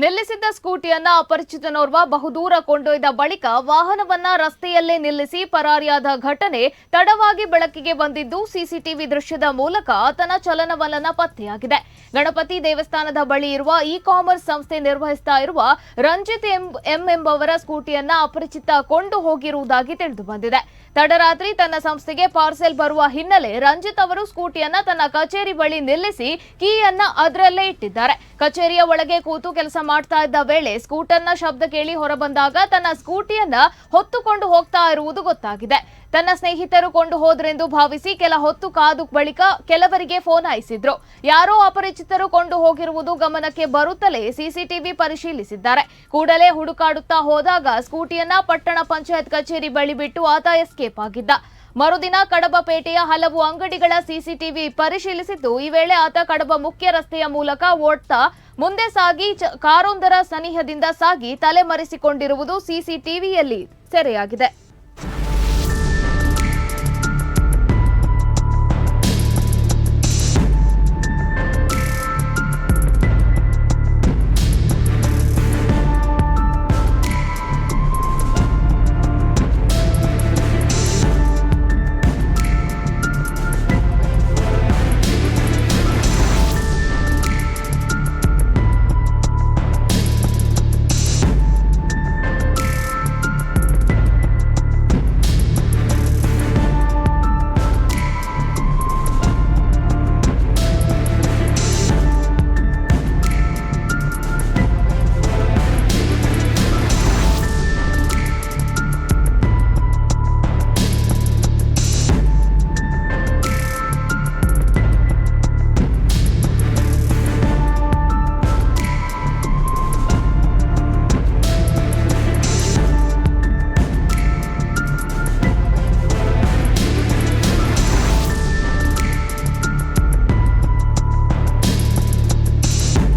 ನಿಲ್ಲಿಸಿದ್ದ ಸ್ಕೂಟಿಯನ್ನ ಅಪರಿಚಿತನೋರ್ವ ಬಹುದೂರ ಕೊಂಡೊಯ್ದ ಬಳಿಕ ವಾಹನವನ್ನ ರಸ್ತೆಯಲ್ಲೇ ನಿಲ್ಲಿಸಿ ಪರಾರಿಯಾದ ಘಟನೆ ತಡವಾಗಿ ಬೆಳಕಿಗೆ ಬಂದಿದ್ದು ಸಿಸಿಟಿವಿ ದೃಶ್ಯದ ಮೂಲಕ ಆತನ ಚಲನವಲನ ಪತ್ತೆಯಾಗಿದೆ. ಗಣಪತಿ ದೇವಸ್ಥಾನದ ಬಳಿ ಇರುವ ಇ-ಕಾಮರ್ಸ್ ಸಂಸ್ಥೆ ನಿರ್ವಹಿಸ್ತಾ ಇರುವ ರಂಜಿತ್ ಎಂಬವರ ಸ್ಕೂಟಿಯನ್ನ ಅಪರಿಚಿತ ಕೊಂಡು ಹೋಗಿರುವುದಾಗಿ ತಿಳಿದು ಬಂದಿದೆ. ತಡರಾತ್ರಿ ತನ್ನ ಸಂಸ್ಥೆಗೆ ಪಾರ್ಸೆಲ್ ಬರುವ ಹಿನ್ನೆಲೆ ರಂಜಿತ್ ಅವರು ಸ್ಕೂಟಿಯನ್ನ ತನ್ನ ಕಚೇರಿ ಬಳಿ ನಿಲ್ಲಿಸಿ ಕೀಯನ್ನ ಅದರಲ್ಲೇ ಇಟ್ಟಿದ್ದಾರೆ. ಕಚೇರಿಯ ಒಳಗೆ ಕೂತು ಕೆಲಸ ಮಾಡ್ತಾ ಇದ್ದ ವೇಳೆ ಸ್ಕೂಟರ್ನ ಶಬ್ದ ಕೇಳಿ ಹೊರಬಂದಾಗ ತನ್ನ ಸ್ಕೂಟಿಯನ್ನ ಹೊತ್ತುಕೊಂಡು ಹೋಗ್ತಾ ಇರುವುದು ಗೊತ್ತಾಗಿದೆ. ತನ್ನ ಸ್ನೇಹಿತರು ಕೊಂಡು ಹೋದ್ರೆಂದು ಭಾವಿಸಿ ಕೆಲ ಹೊತ್ತು ಕಾದು ಬಳಿಕ ಕೆಲವರಿಗೆ ಫೋನ್ ಹಾಯಿಸಿದ್ರು. ಯಾರೋ ಅಪರಿಚಿತರು ಕೊಂಡು ಹೋಗಿರುವುದು ಗಮನಕ್ಕೆ ಬರುತ್ತಲೇ ಸಿಸಿಟಿವಿ ಪರಿಶೀಲಿಸಿದ್ದಾರೆ. ಕೂಡಲೇ ಹುಡುಕಾಡುತ್ತಾ ಹೋದಾಗ ಸ್ಕೂಟಿಯನ್ನ ಪಟ್ಟಣ ಪಂಚಾಯತ್ ಕಚೇರಿ ಬಳಿ ಬಿಟ್ಟು ಆತ ಎಸ್ಕೇಪ್ ಆಗಿದ್ದ. ಮರುದಿನ ಕಡಬಪೇಟೆಯ ಹಲವು ಅಂಗಡಿಗಳ ಸಿಸಿಟಿವಿ ಪರಿಶೀಲಿಸಿದ್ದು, ಈ ವೇಳೆ ಆತ ಕಡಬ ಮುಖ್ಯ ರಸ್ತೆಯ ಮೂಲಕ ಓಡ್ತಾ ಮುಂದೆ ಸಾಗಿ ಕಾರೊಂದರ ಸನಿಹದಿಂದ ಸಾಗಿ ತಲೆಮರೆಸಿಕೊಂಡಿರುವುದು ಸಿಸಿಟಿವಿಯಲ್ಲಿ ಸೆರೆಯಾಗಿದೆ.